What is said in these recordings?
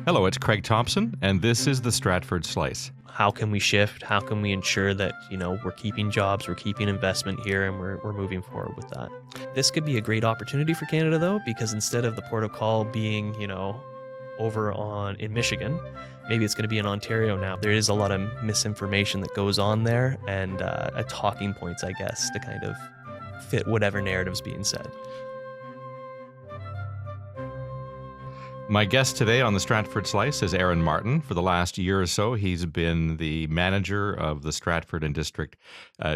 Hello, it's Craig Thompson, and this is the Stratford Slice. How can we shift? How can we ensure that, we're keeping jobs, we're keeping investment here, and we're moving forward with that? This could be a great opportunity for Canada, though, because instead of the port of call being, over on in Michigan, maybe it's going to be in Ontario now. There is a lot of misinformation that goes on there, and talking points, I guess, to kind of fit whatever narrative's being said. My guest today on the Stratford Slice is Aaron Martin. For the last year or so, he's been the manager of the Stratford and District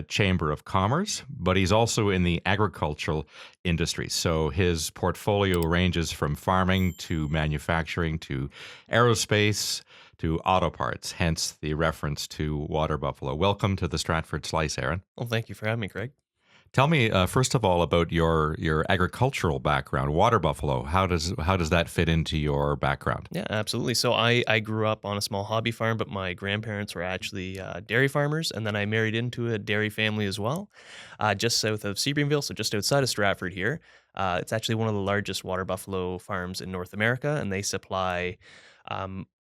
Chamber of Commerce, but he's also in the agricultural industry. So his portfolio ranges from farming to manufacturing to aerospace to auto parts, hence the reference to water buffalo. Welcome to the Stratford Slice, Aaron. Well, thank you for having me, Craig. Tell me, first of all, about your agricultural background. Water buffalo, how does that fit into your background? Yeah, absolutely. So I grew up on a small hobby farm, but my grandparents were actually dairy farmers, and then I married into a dairy family as well, just south of Sebringville, so just outside of Stratford here. It's actually one of the largest water buffalo farms in North America, and they supply.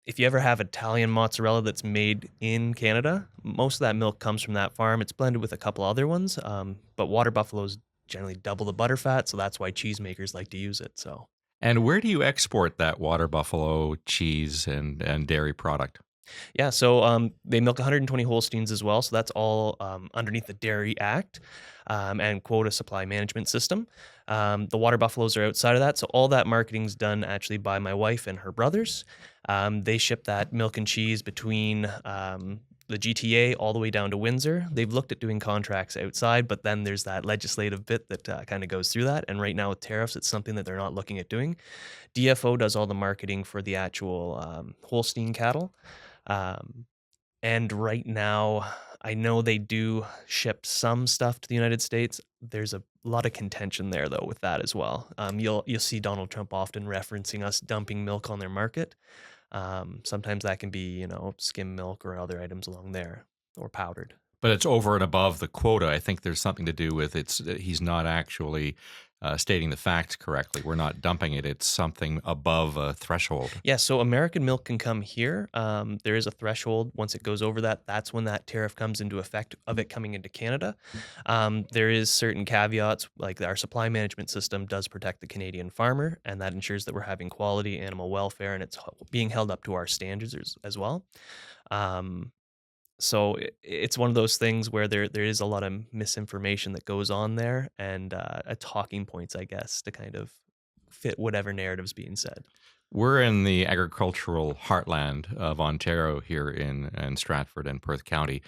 If you ever have Italian mozzarella that's made in Canada, most of that milk comes from that farm. It's blended with a couple other ones, but water buffaloes generally double the butter fat, so that's why cheesemakers like to use it. So. And where do you export that water buffalo cheese and dairy product? Yeah, so they milk 120 Holsteins as well, so that's all underneath the Dairy Act and quota supply management system. The water buffaloes are outside of that, so all that marketing's done actually by my wife and her brothers. They ship that milk and cheese between the GTA all the way down to Windsor. They've looked at doing contracts outside, but then there's that legislative bit that kind of goes through that. And right now with tariffs, it's something that they're not looking at doing. DFO does all the marketing for the actual Holstein cattle. And right now, I know they do ship some stuff to the United States. There's a lot of contention there, though, with that as well. You'll see Donald Trump often referencing us dumping milk on their market. Sometimes that can be, skim milk or other items along there, or powdered. But it's over and above the quota. I think there's something to do with he's not actually stating the facts correctly. We're not dumping it. It's something above a threshold. Yeah, so American milk can come here. There is a threshold. Once it goes over that, that's when that tariff comes into effect of it coming into Canada. There is certain caveats, like our supply management system does protect the Canadian farmer, and that ensures that we're having quality animal welfare, and it's being held up to our standards as well. So it's one of those things where there is a lot of misinformation that goes on there, and talking points, I guess, to kind of fit whatever narrative's being said. We're in the agricultural heartland of Ontario here in Stratford and Perth County.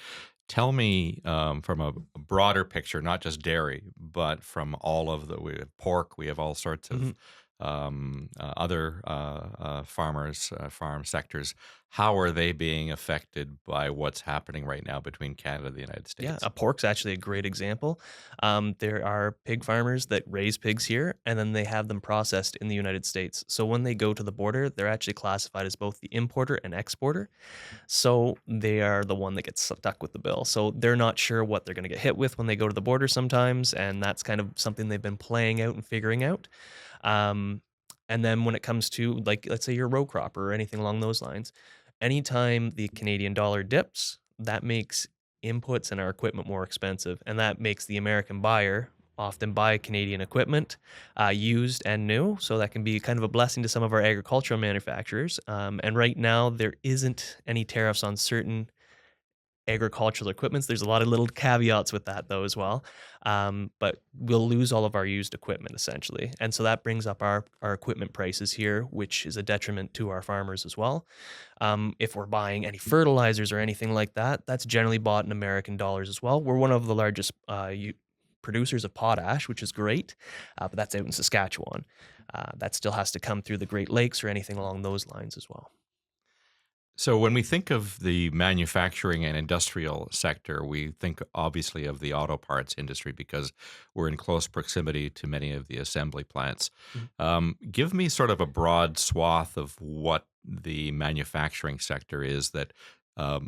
Tell me from a broader picture, not just dairy, but from all of we have pork, we have all sorts of other farm sectors. How are they being affected by what's happening right now between Canada and the United States? Yeah, pork's actually a great example. There are pig farmers that raise pigs here, and then they have them processed in the United States. So when they go to the border, they're actually classified as both the importer and exporter. So they are the one that gets stuck with the bill. So they're not sure what they're going to get hit with when they go to the border sometimes, and that's kind of something they've been playing out and figuring out. And then when it comes to, like, let's say you're a row crop or anything along those lines, anytime the Canadian dollar dips, that makes inputs and our equipment more expensive. And that makes the American buyer often buy Canadian equipment, used and new. So that can be kind of a blessing to some of our agricultural manufacturers. And right now, there isn't any tariffs on certain agricultural equipments. There's a lot of little caveats with that, though, as well. But we'll lose all of our used equipment, essentially. And so that brings up our equipment prices here, which is a detriment to our farmers as well. If we're buying any fertilizers or anything like that, that's generally bought in American dollars as well. We're one of the largest producers of potash, which is great, but that's out in Saskatchewan. That still has to come through the Great Lakes or anything along those lines as well. So when we think of the manufacturing and industrial sector, we think obviously of the auto parts industry because we're in close proximity to many of the assembly plants. Give me sort of a broad swath of what the manufacturing sector is that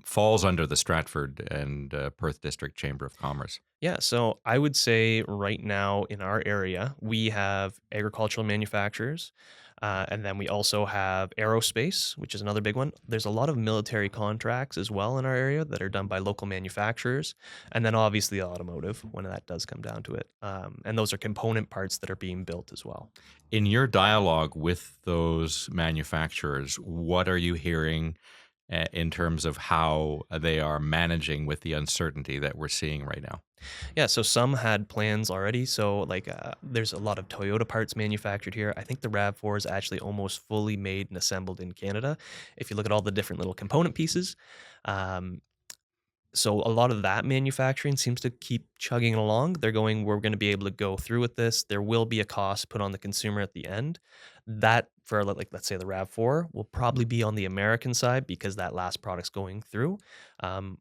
falls under the Stratford and Perth District Chamber of Commerce. Yeah, so I would say right now in our area, we have agricultural manufacturers. And then we also have aerospace, which is another big one. There's a lot of military contracts as well in our area that are done by local manufacturers. And then obviously automotive when that does come down to it. And those are component parts that are being built as well. In your dialogue with those manufacturers, what are you hearing in terms of how they are managing with the uncertainty that we're seeing right now? Yeah, so some had plans already. So like there's a lot of Toyota parts manufactured here. I think the RAV4 is actually almost fully made and assembled in Canada. If you look at all the different little component pieces, um, so a lot of that manufacturing seems to keep chugging along. They're going, we're going to be able to go through with this. There will be a cost put on the consumer at the end. That for like let's say the RAV4 will probably be on the American side because that last product's going through. Um,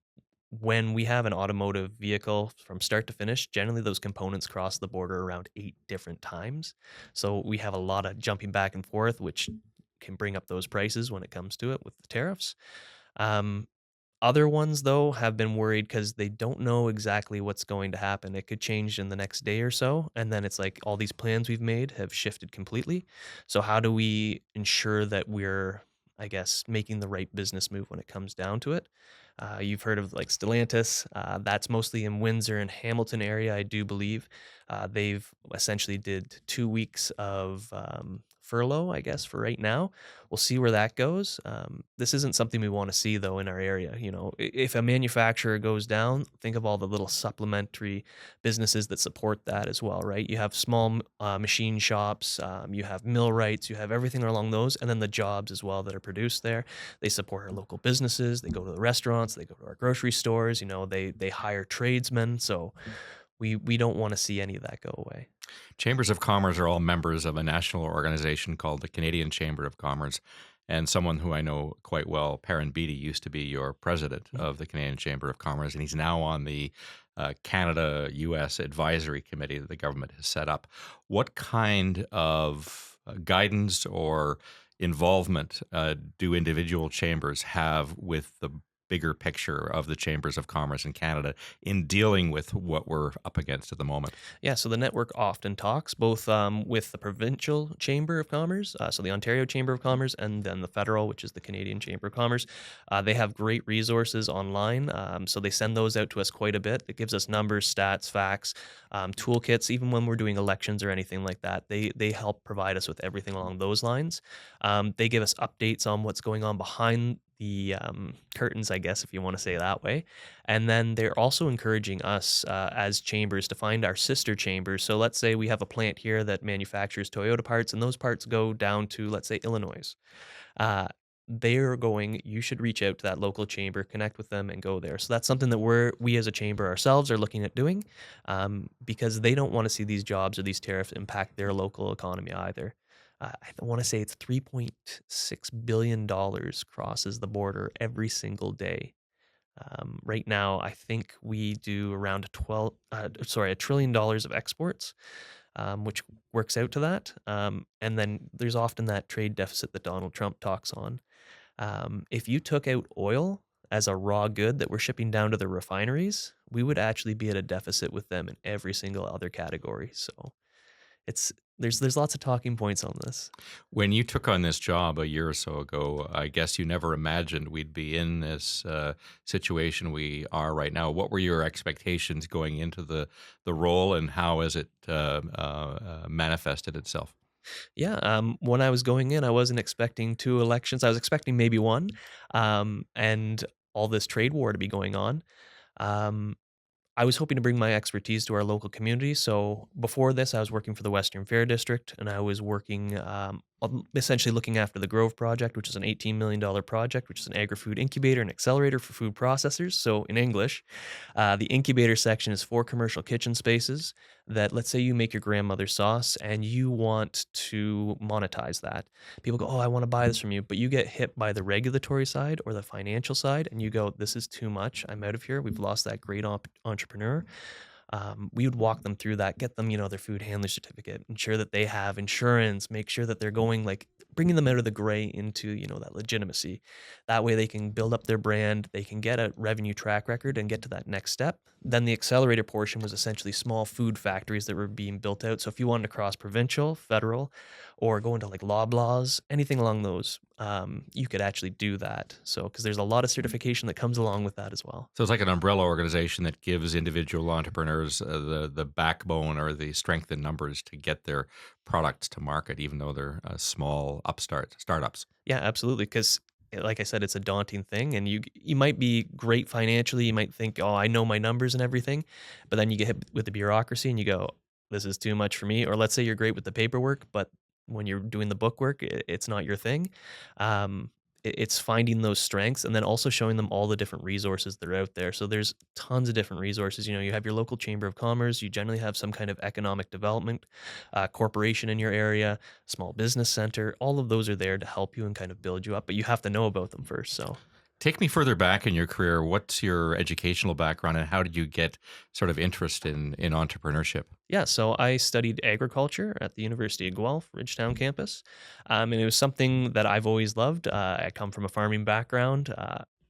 when we have an automotive vehicle from start to finish, generally those components cross the border around 8 different times. So we have a lot of jumping back and forth, which can bring up those prices when it comes to it with the tariffs. Um, Other ones, though, have been worried because they don't know exactly what's going to happen. It could change in the next day or so, and then it's like all these plans we've made have shifted completely. So how do we ensure that we're, I guess, making the right business move when it comes down to it? You've heard of like Stellantis. That's mostly in Windsor and Hamilton area, I do believe. They've essentially did 2 weeks of furlough, I guess, for right now. We'll see where that goes. This isn't something we want to see though in our area. You know, if a manufacturer goes down, think of all the little supplementary businesses that support that as well, right? You have small machine shops, you have millwrights, you have everything along those, and then the jobs as well that are produced there. They support our local businesses. They go to the restaurants. They go to our grocery stores. You know, they hire tradesmen. So we don't want to see any of that go away. Chambers of Commerce are all members of a national organization called the Canadian Chamber of Commerce. And someone who I know quite well, Perrin Beatty, used to be your president Mhm. of the Canadian Chamber of Commerce, and he's now on the Canada US Advisory Committee that the government has set up. What kind of guidance or involvement do individual chambers have with the bigger picture of the chambers of commerce in Canada in dealing with what we're up against at the moment? Yeah, so the network often talks both with the provincial chamber of commerce, so the Ontario Chamber of Commerce, and then the federal, which is the Canadian Chamber of Commerce. They have great resources online, so they send those out to us quite a bit. It gives us numbers, stats, facts, toolkits. Even when we're doing elections or anything like that, they help provide us with everything along those lines. They give us updates on what's going on behind the curtains, I guess, if you want to say it that way. And then they're also encouraging us as chambers to find our sister chambers. So let's say we have a plant here that manufactures Toyota parts, and those parts go down to, let's say, Illinois. Uh, they're going, you should reach out to that local chamber, connect with them, and go there. So that's something that we as a chamber ourselves are looking at doing because they don't want to see these jobs or these tariffs impact their local economy either. I want to say it's $3.6 billion crosses the border every single day. Right now, I think we do around $1 trillion of exports, which works out to that. And then there's often that trade deficit that Donald Trump talks on. If you took out oil as a raw good that we're shipping down to the refineries, we would actually be at a deficit with them in every single other category. So it's there's lots of talking points on this. When you took on this job a year or so ago, I guess you never imagined we'd be in this situation we are right now. What were your expectations going into the role, and how has it manifested itself? Yeah, when I was going in, I wasn't expecting 2 elections. I was expecting maybe 1, and all this trade war to be going on. Um, I was hoping to bring my expertise to our local community. So before this, I was working for the Western Fair District, and I was working essentially looking after the Grove project, which is an $18 million project, which is an agri-food incubator and accelerator for food processors. So in English, the incubator section is 4 commercial kitchen spaces that, let's say you make your grandmother's sauce and you want to monetize that. People go, oh, I want to buy this from you, but you get hit by the regulatory side or the financial side, and you go, this is too much. I'm out of here. We've lost that great entrepreneur. We would walk them through that, get them, their food handler certificate, ensure that they have insurance, make sure that they're going like bringing them out of the gray into, that legitimacy. That way they can build up their brand, they can get a revenue track record and get to that next step. Then the accelerator portion was essentially small food factories that were being built out. So if you wanted to cross provincial, federal, or going to like Loblaws, anything along those, you could actually do that. So, because there's a lot of certification that comes along with that as well. So it's like an umbrella organization that gives individual entrepreneurs the backbone or the strength in numbers to get their products to market, even though they're small startups. Yeah, absolutely. Because, like I said, it's a daunting thing, and you might be great financially. You might think, "Oh, I know my numbers and everything," but then you get hit with the bureaucracy, and you go, "This is too much for me." Or let's say you're great with the paperwork, but when you're doing the bookwork, it's not your thing. Um, it's finding those strengths and then also showing them all the different resources that are out there. So there's tons of different resources. You have your local chamber of commerce. You generally have some kind of economic development corporation in your area, small business center. All of those are there to help you and kind of build you up, but you have to know about them first. So, Take me further back in your career. What's your educational background, and how did you get sort of interest in entrepreneurship? yeah, so I studied agriculture at the University of Guelph, Ridgetown campus. And it was something that I've always loved. I come from a farming background.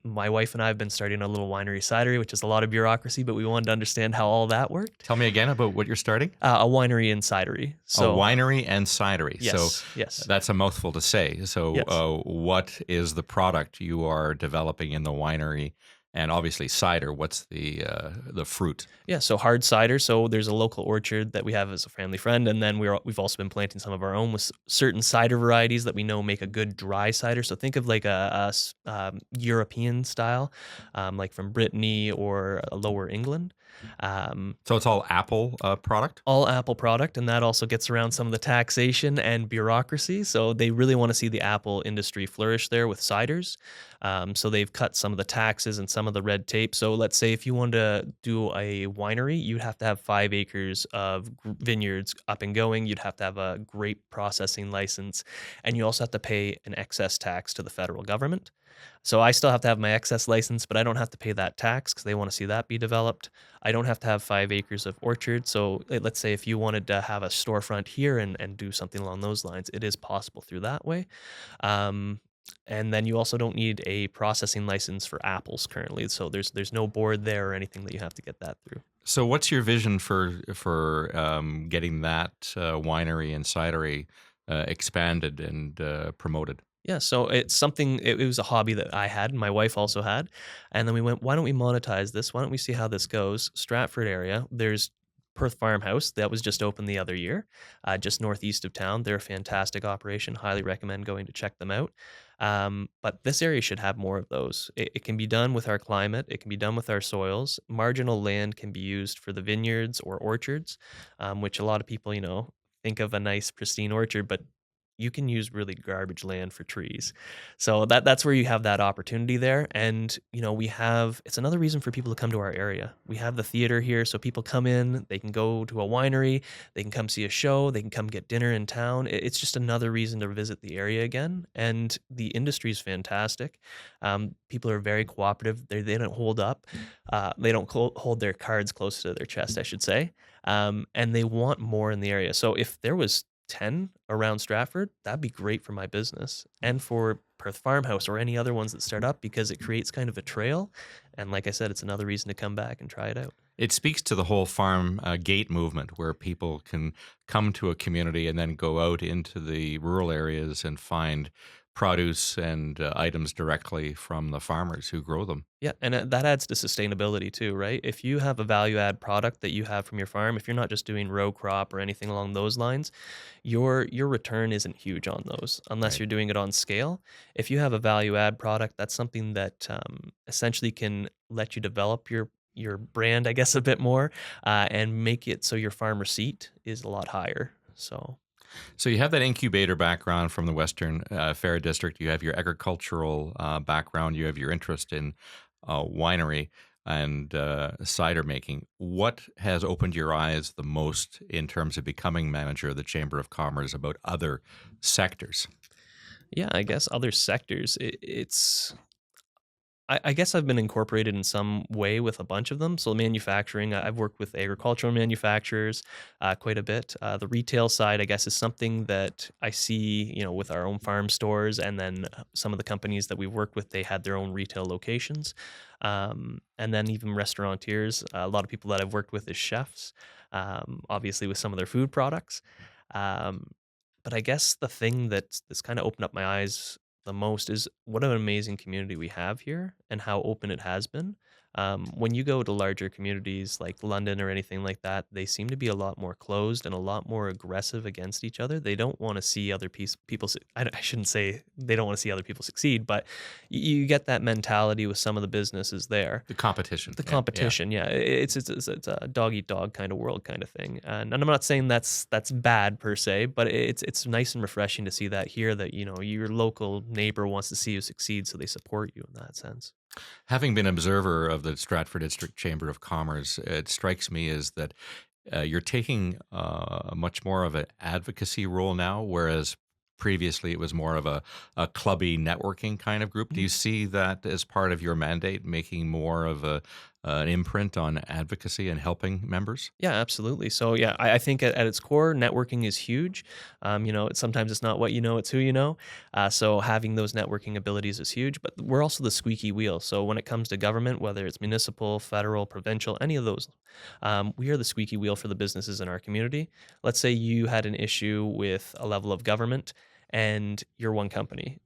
My wife and I have been starting a little winery cidery, which is a lot of bureaucracy, but we wanted to understand how all that worked. Tell me again about what you're starting. A winery and cidery. A So, winery and cidery. So yes, that's a mouthful to say. So, yes. what is the product you are developing in the winery? And obviously, cider. What's the fruit? Yeah, so hard cider. So there's a local orchard that we have as a family friend, and then we've also been planting some of our own with certain cider varieties that we know make a good dry cider. So think of like European style, like from Brittany or Lower England. Um, So it's all apple product. all Apple product, and that also gets around some of the taxation and bureaucracy. So they really want to see the Apple industry flourish there with ciders. So they've cut some of the taxes and some of the red tape. So let's say if you wanted to do a winery, you'd have to have 5 acres of vineyards up and going. You'd have to have a grape processing license, and you also have to pay an excess tax to the federal government. So I still have to have my excess license, but I don't have to pay that tax because they want to see that be developed. I don't have to have 5 acres of orchard. So let's say if you wanted to have a storefront here and do something along those lines, it is possible through that way. Um, and then you also don't need a processing license for apples currently. So there's no board there or anything that you have to get that through. So what's your vision for getting that winery and cidery expanded and promoted? Yeah, so it's something it was a hobby that I had and my wife also had. And then we went, why don't we monetize this? Why don't we see how this goes? Stratford area, there's Perth Farmhouse that was just opened the other year, just northeast of town. They're a fantastic operation. Highly recommend going to check them out. But this area should have more of those. It can be done with our climate. It can be done with our soils. Marginal land can be used for the vineyards or orchards, which a lot of people, think of a nice pristine orchard, but you can use really garbage land for trees. So that's where you have that opportunity there. And, we have it's another reason for people to come to our area. We have the theater here, so people come in, they can go to a winery, they can come see a show, they can come get dinner in town. It's just another reason to visit the area again. And the industry is fantastic. People are very cooperative. They don't hold up. They don't hold their cards close to their chest, I should say. And they want more in the area. So if there was 10 around Stratford, that'd be great for my business and for Perth Farmhouse or any other ones that start up because it creates kind of a trail. And like I said, it's another reason to come back and try it out. It speaks to the whole farm gate movement, where people can come to a community and then go out into the rural areas and find produce and items directly from the farmers who grow them. Yeah, and that adds to sustainability too, right? If you have a value add product that you have from your farm, if you're not just doing row crop or anything along those lines, your return isn't huge on those unless Right. you're doing it on scale. If you have a value add product, that's something that essentially can let you develop your brand, I guess, a bit more and make it so your farm receipt is a lot higher. So So you have that incubator background from the Western Fair District. You have your agricultural background. You have your interest in winery and cider making. What has opened your eyes the most in terms of becoming manager of the Chamber of Commerce about other sectors? yeah, I guess other sectors, it's I guess I've been incorporated in some way with a bunch of them. So manufacturing, I've worked with agricultural manufacturers quite a bit. The retail side, I guess, is something that I see, with our own farm stores, and then some of the companies that we've worked with, they had their own retail locations, and then even restaurateurs. A lot of people that I've worked with is chefs, obviously with some of their food products. Um, But I guess the thing that's kind of opened up my eyes the most is what an amazing community we have here and how open it has been. When you go to larger communities like London or anything like that, they seem to be a lot more closed and a lot more aggressive against each other. They don't want to see other people. I shouldn't say they don't want to see other people succeed, but you get that mentality with some of the businesses there. The competition. The Yeah, yeah. competition, yeah, it's a dog eat dog kind of world kind of thing, and I'm not saying that's bad per se, but it's nice and refreshing to see that here that, your local neighbor wants to see you succeed, so they support you in that sense. Having been observer of the Stratford District Chamber of Commerce, it strikes me as that you're taking much more of an advocacy role now, whereas previously it was more of a clubby networking kind of group. Do you see that as part of your mandate, making more of an imprint on advocacy and helping members? Yeah, absolutely. So yeah, I think at its core, networking is huge. Sometimes it's not what you know, it's who you know. So having those networking abilities is huge. But we're also the squeaky wheel. So when it comes to government, whether it's municipal, federal, provincial, any of those, we are the squeaky wheel for the businesses in our community. Let's say you had an issue with a level of government, and you're one company.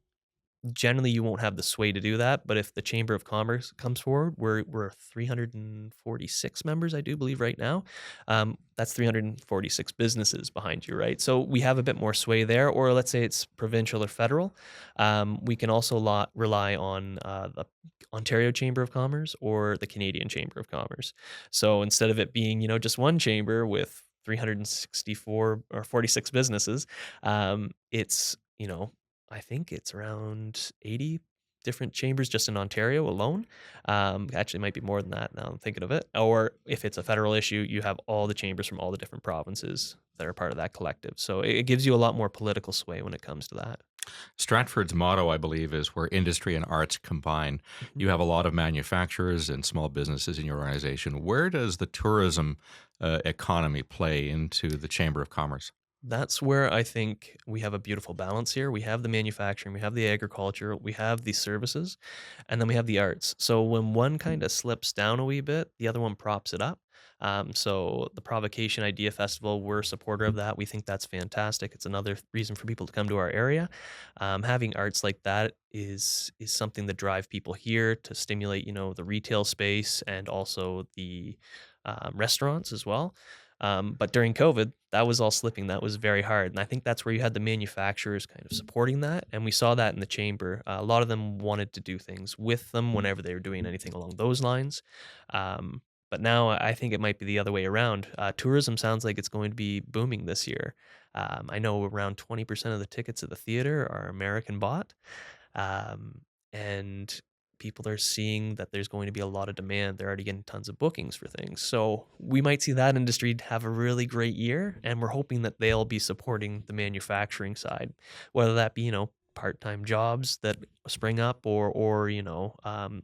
Generally, you won't have the sway to do that, but if the Chamber of Commerce comes forward, we're 346 members, I do believe, right now. That's 346 businesses behind you, right? So we have a bit more sway there. Or let's say it's provincial or federal. We can also rely on the Ontario Chamber of Commerce or the Canadian Chamber of Commerce. So instead of it being, just one chamber with 364 or 46 businesses, it's, I think it's around 80 different chambers just in Ontario alone. Actually, it might be more than that now I'm thinking of it. Or if it's a federal issue, you have all the chambers from all the different provinces that are part of that collective. So it gives you a lot more political sway when it comes to that. Stratford's motto, I believe, is where industry and arts combine. Mhm. You have a lot of manufacturers and small businesses in your organization. Where does the tourism economy play into the Chamber of Commerce? That's where I think we have a beautiful balance here. We have the manufacturing, we have the agriculture, we have the services, and then we have the arts. So when one kind of slips down a wee bit, the other one props it up. So the Provocation Idea Festival, we're a supporter of that. We think that's fantastic. It's another reason for people to come to our area. Having arts like that is something that drive people here to stimulate, the retail space and also the restaurants as well. But during COVID, that was all slipping. That was very hard. And I think that's where you had the manufacturers kind of supporting that. And we saw that in the chamber. A lot of them wanted to do things with them whenever they were doing anything along those lines. But now I think it might be the other way around. Tourism sounds like it's going to be booming this year. I know around 20% of the tickets at the theater are American bought. Um, and people are seeing that there's going to be a lot of demand. They're already getting tons of bookings for things. So we might see that industry have a really great year. And we're hoping that they'll be supporting the manufacturing side, whether that be, part-time jobs that spring up or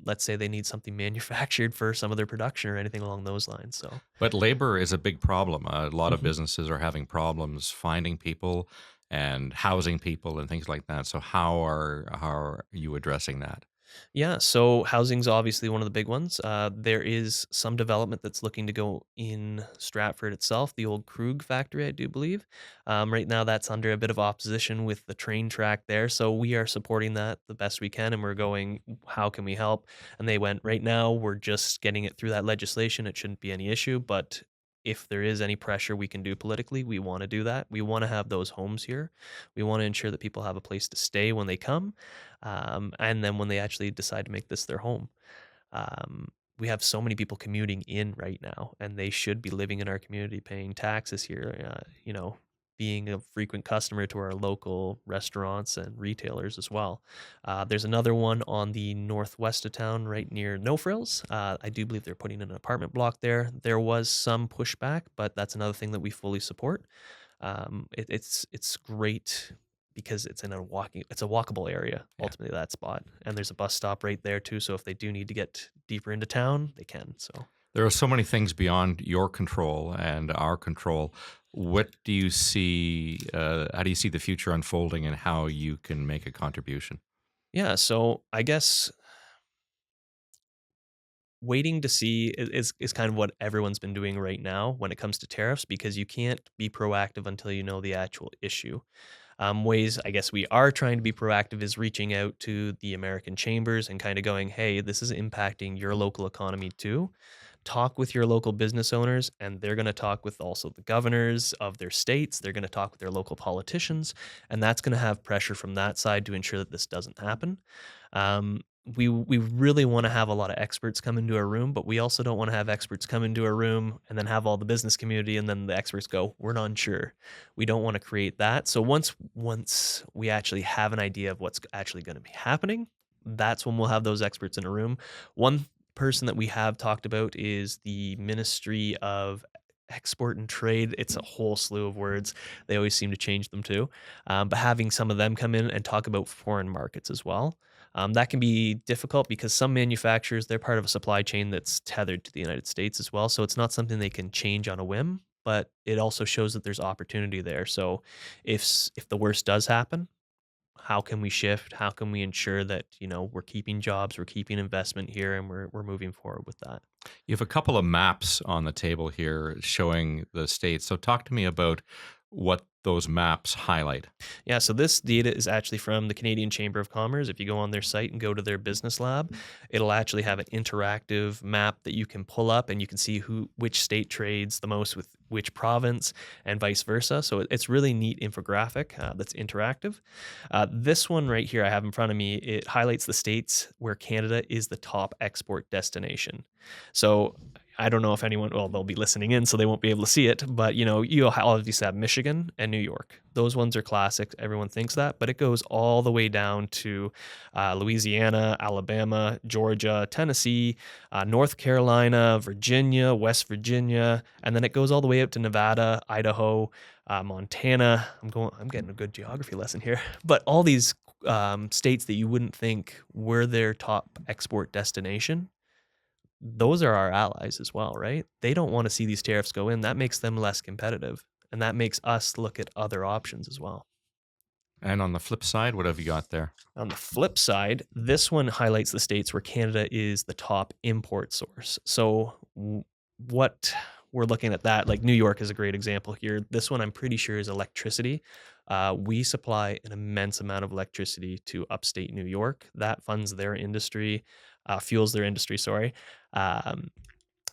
let's say they need something manufactured for some of their production or anything along those lines. So But labor is a big problem. A lot of mhm. businesses are having problems finding people and housing people and things like that. So how are you addressing that? Yeah, so housing's obviously one of the big ones. There is some development that's looking to go in Stratford itself, the old Krug factory, I do believe. Right now, that's under a bit of opposition with the train track there. So we are supporting that the best we can, and we're going, how can we help? And they went, right now, we're just getting it through that legislation. It shouldn't be any issue, but if there is any pressure we can do politically, we want to do that. We want to have those homes here. We want to ensure that people have a place to stay when they come, and then when they actually decide to make this their home. Um, we have so many people commuting in right now, and they should be living in our community, paying taxes here. Being a frequent customer to our local restaurants and retailers as well. There's another one on the northwest of town, right near No Frills. I do believe they're putting in an apartment block there. There was some pushback, but that's another thing that we fully support. It's great because it's a walkable area, Yeah. ultimately, that spot, and there's a bus stop right there too, so if they do need to get deeper into town, they can. So There are so many things beyond your control and our control. What do you see? How do you see the future unfolding, and how you can make a contribution? yeah, so I guess waiting to see is kind of what everyone's been doing right now when it comes to tariffs, because you can't be proactive until you know the actual issue. Ways I guess we are trying to be proactive is reaching out to the American chambers and kind of going, hey, this is impacting your local economy too. Talk with your local business owners, and they're going to talk with also the governors of their states. They're going to talk with their local politicians, and that's going to have pressure from that side to ensure that this doesn't happen. We really want to have a lot of experts come into a room, but we also don't want to have experts come into a room and then have all the business community and then the experts go, we're not sure. We don't want to create that. So once we actually have an idea of what's actually going to be happening, that's when we'll have those experts in a room. One person that we have talked about is the Ministry of Export and Trade. It's a whole slew of words. They always seem to change them too. But having some of them come in and talk about foreign markets as well. That can be difficult because some manufacturers, they're part of a supply chain that's tethered to the United States as well. So it's not something they can change on a whim, but it also shows that there's opportunity there. So if the worst does happen, how can we shift? How can we ensure that, we're keeping jobs, we're keeping investment here, and we're moving forward with that? You have a couple of maps on the table here showing the states. So talk to me about what those maps highlight. Yeah, so this data is actually from the Canadian Chamber of Commerce. If you go on their site and go to their business lab, it'll actually have an interactive map that you can pull up and you can see which state trades the most with which province and vice versa. So it's really neat infographic that's interactive. This one right here I have in front of me, it highlights the states where Canada is the top export destination. So I don't know if anyone, well, they'll be listening in, so they won't be able to see it. But, you obviously have Michigan and New York. Those ones are classic. Everyone thinks that. But it goes all the way down to Louisiana, Alabama, Georgia, Tennessee, North Carolina, Virginia, West Virginia. And then it goes all the way up to Nevada, Idaho, Montana. I'm getting a good geography lesson here. But all these states that you wouldn't think were their top export destination, those are our allies as well, right? They don't want to see these tariffs go in. That makes them less competitive. And that makes us look at other options as well. And on the flip side, what have you got there? On the flip side, this one highlights the states where Canada is the top import source. So what we're looking at that, like New York is a great example here. This one I'm pretty sure is electricity. We supply an immense amount of electricity to upstate New York. That funds their industry, fuels their industry, sorry,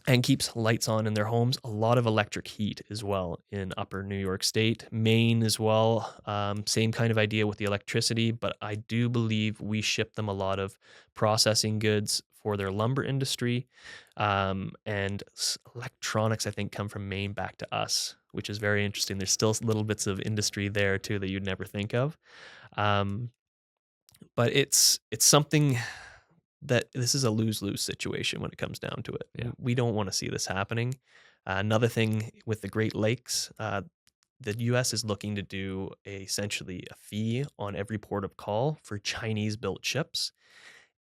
and keeps lights on in their homes. A lot of electric heat as well in upper New York State. Maine as well, same kind of idea with the electricity, but I do believe we ship them a lot of processing goods for their lumber industry. And electronics, I think, come from Maine back to us, which is very interesting. There's still little bits of industry there too that you'd never think of. But it's something that this is a lose-lose situation when it comes down to it. Yeah. We don't want to see this happening. Another thing with the Great Lakes, the U.S. is looking to do essentially a fee on every port of call for Chinese-built ships.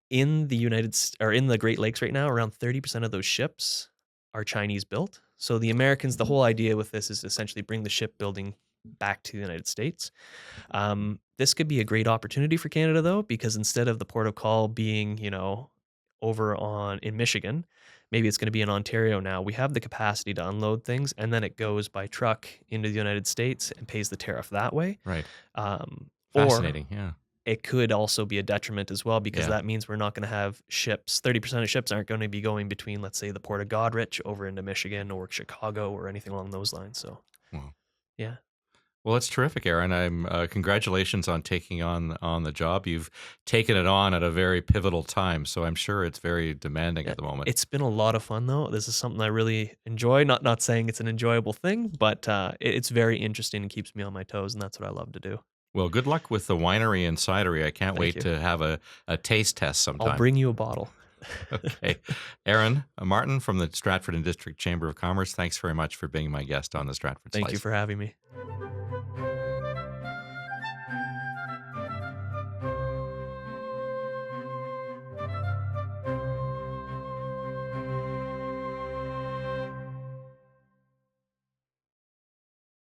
In the in the Great Lakes right now, around 30% of those ships are Chinese-built. So the Americans, the whole idea with this is essentially bring the shipbuilding back to the United States. This could be a great opportunity for Canada, though, because instead of the port of call being, over in Michigan, maybe it's going to be in Ontario now. We have the capacity to unload things, and then it goes by truck into the United States and pays the tariff that way. Right. Fascinating, yeah. It could also be a detriment as well, because that means we're not going to have ships. 30% of ships aren't going to be going between, let's say, the port of Goderich over into Michigan or Chicago or anything along those lines. So, yeah. Well, that's terrific, Aaron. Congratulations on taking on the job. You've taken it on at a very pivotal time, so I'm sure it's very demanding at the moment. It's been a lot of fun, though. This is something I really enjoy. Not saying it's an enjoyable thing, but it's very interesting and keeps me on my toes, and that's what I love to do. Well, good luck with the winery and cidery. I can't wait to have a taste test sometime. I'll bring you a bottle. Okay. Aaron Martin from the Stratford and District Chamber of Commerce, thanks very much for being my guest on the Stratford Slice. Thank you for having me.